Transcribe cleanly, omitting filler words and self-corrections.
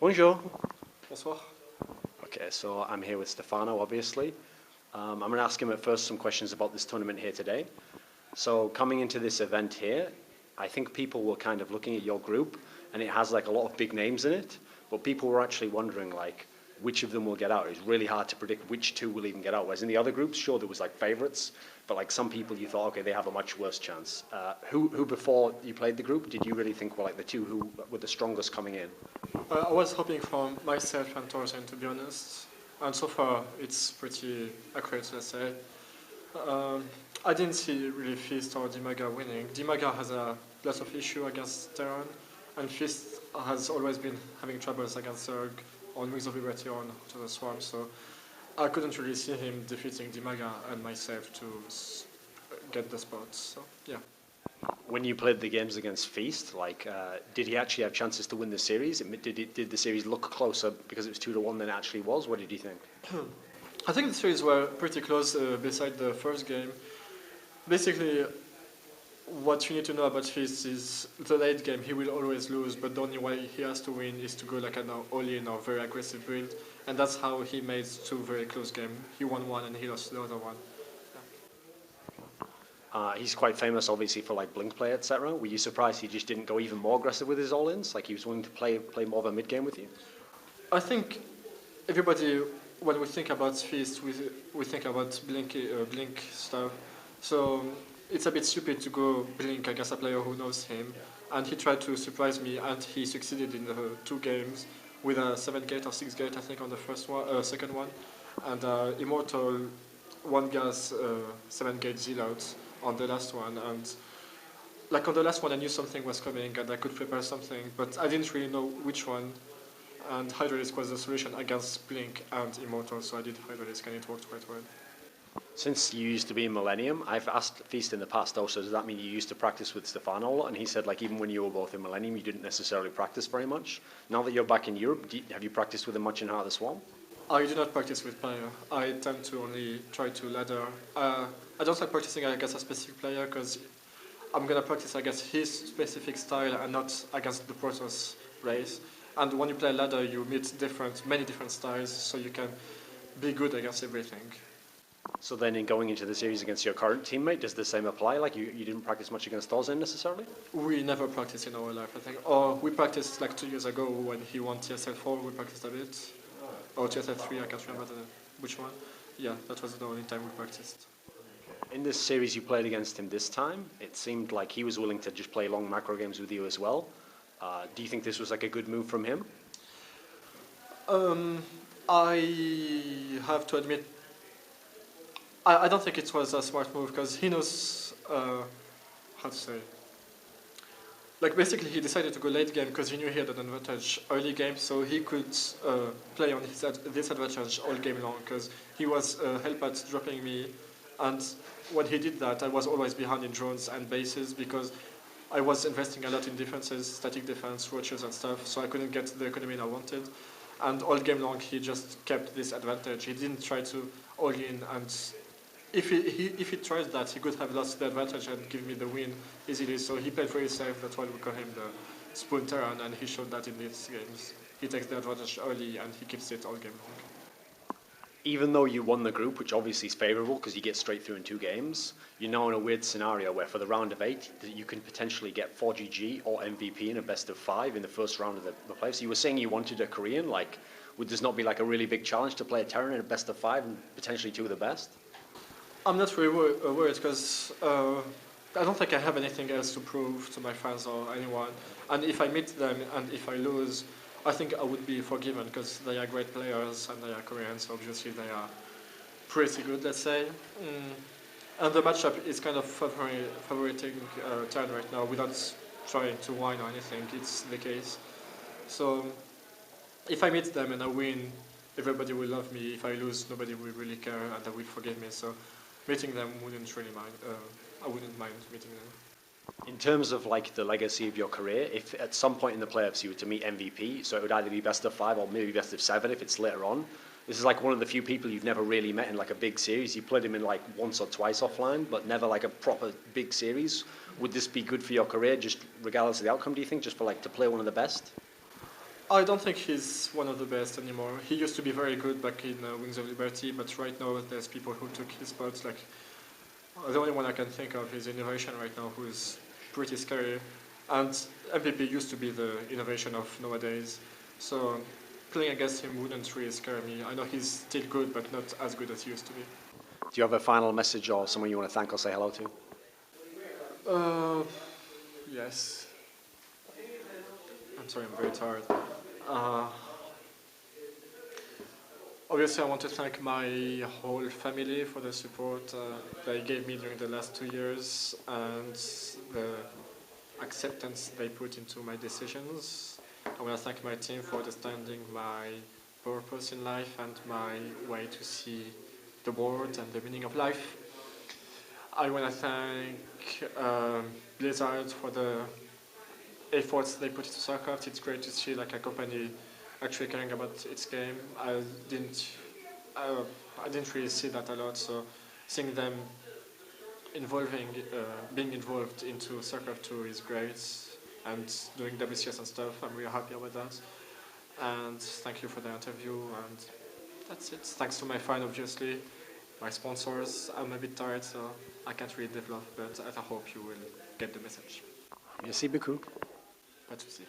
Bonjour. Bonsoir. Okay, so I'm here with Stephano, obviously. I'm going to ask him at first some questions about this tournament here today. So coming into this event here, I think people were kind of looking at your group, and it has like a lot of big names in it, but people were actually wondering like which of them will get out. It's really hard to predict which two will even get out. Whereas in the other groups, sure, there was like favorites, but like some people you thought, okay, they have a much worse chance. Who before you played the group, did you really think were like the two who were the strongest coming in? I was hoping for myself and ThorZaIN, to be honest, and so far it's pretty accurate, let's say. I didn't see really Feast or DIMAGA winning. DIMAGA has a lot of issue against Terran, and Feast has always been having troubles against Zerg on Wings of Liberty on to the Swarm, so I couldn't really see him defeating DIMAGA and myself to get the spot, so yeah. When you played the games against Feast, like, did he actually have chances to win the series? Did the series look closer because it was 2-1 than it actually was? What did you think? I think the series were pretty close beside the first game. Basically, what you need to know about Feast is the late game he will always lose, but the only way he has to win is to go like an all-in or very aggressive build, and that's how he made two very close games. He won one and he lost the other one. He's quite famous, obviously, for like blink play, etc. Were you surprised he just didn't go even more aggressive with his all-ins? Like he was willing to play more of a mid-game with you? I think everybody, when we think about Feast, we think about blink stuff. So it's a bit stupid to go blink against a player who knows him. And he tried to surprise me, and he succeeded in the two games with a 7-gate or 6-gate, I think, on the second one, and Immortal 1-gas 7-gate Z-Loads on the last one. And like on the last one, I knew something was coming and I could prepare something, but I didn't really know which one. And Hydralisk was the solution against Blink and Immortal, so I did Hydralisk and it worked quite well. Since you used to be in Millennium, I've asked Feast in the past also, does that mean you used to practice with Stephano a lot? And he said like even when you were both in Millennium, you didn't necessarily practice very much. Now that you're back in Europe, have you practiced with him much in Heart of the Swarm? I do not practice with player. I tend to only try to ladder. I don't like practicing against a specific player because I'm going to practice against his specific style and not against the Protoss race. And when you play ladder, you meet many different styles, so you can be good against everything. So then in going into the series against your current teammate, does the same apply? Like you didn't practice much against ThorZaIN necessarily? We never practiced in our life, I think. Or we practiced like 2 years ago when he won TSL 4, we practiced a bit. Or TSL 3, I can't remember which one. Yeah, that was the only time we practiced. In this series you played against him this time, it seemed like he was willing to just play long macro games with you as well. Do you think this was like a good move from him? I have to admit, I don't think it was a smart move because he knows, how to say, like basically he decided to go late game because he knew he had an advantage early game, so he could play on his disadvantage all game long because he was help at dropping me, and when he did that I was always behind in drones and bases because I was investing a lot in defenses, static defense, roaches and stuff, so I couldn't get the economy I wanted. And all game long he just kept this advantage. He didn't try to all in, and if he tried that, he could have lost the advantage and give me the win easily. So he played very safe. That's why we call him the Spoon Terran, and he showed that in these games. He takes the advantage early and he keeps it all game long. Even though you won the group, which obviously is favourable because you get straight through in 2 games, you're now in a weird scenario where for the round of 8, you can potentially get 4GG or MVP in a best of 5 in the first round of the play. So you were saying you wanted a Korean, like, would this not be like a really big challenge to play a Terran in a best of 5 and potentially 2 of the best? I'm not really worried because I don't think I have anything else to prove to my fans or anyone. And if I meet them and if I lose, I think I would be forgiven because they are great players and they are Koreans, so obviously they are pretty good, let's say. And the matchup is kind of favoriting Terran right now without trying to whine or anything, it's the case. So if I meet them and I win, everybody will love me. If I lose, nobody will really care and they will forgive me. So meeting them wouldn't really mind. I wouldn't mind meeting them. In terms of like the legacy of your career, if at some point in the playoffs you were to meet MVP, so it would either be best of 5 or maybe best of 7 if it's later on. This is like one of the few people you've never really met in like a big series. You played him in like once or twice offline, but never like a proper big series. Would this be good for your career, just regardless of the outcome, do you think, just for like to play one of the best? I don't think he's one of the best anymore. He used to be very good back in Wings of Liberty, but right now there's people who took his spot. Like the only one I can think of is Innovation right now, who is pretty scary. And MVP used to be the innovation of nowadays. So playing against him wouldn't really scare me. I know he's still good, but not as good as he used to be. Do you have a final message or someone you want to thank or say hello to? Yes. I'm sorry, I'm very tired. Obviously, I want to thank my whole family for the support they gave me during the last 2 years and the acceptance they put into my decisions. I want to thank my team for understanding my purpose in life and my way to see the world and the meaning of life. I want to thank Blizzard for the efforts they put into StarCraft. It's great to see like a company actually caring about its game. I didn't really see that a lot. So seeing them being involved into StarCraft 2 is great, and doing WCS and stuff, I'm really happy about that. And thank you for the interview, and that's it. Thanks to my fan, obviously, my sponsors. I'm a bit tired, so I can't really develop, but I hope you will get the message. Merci beaucoup. Pas de souci.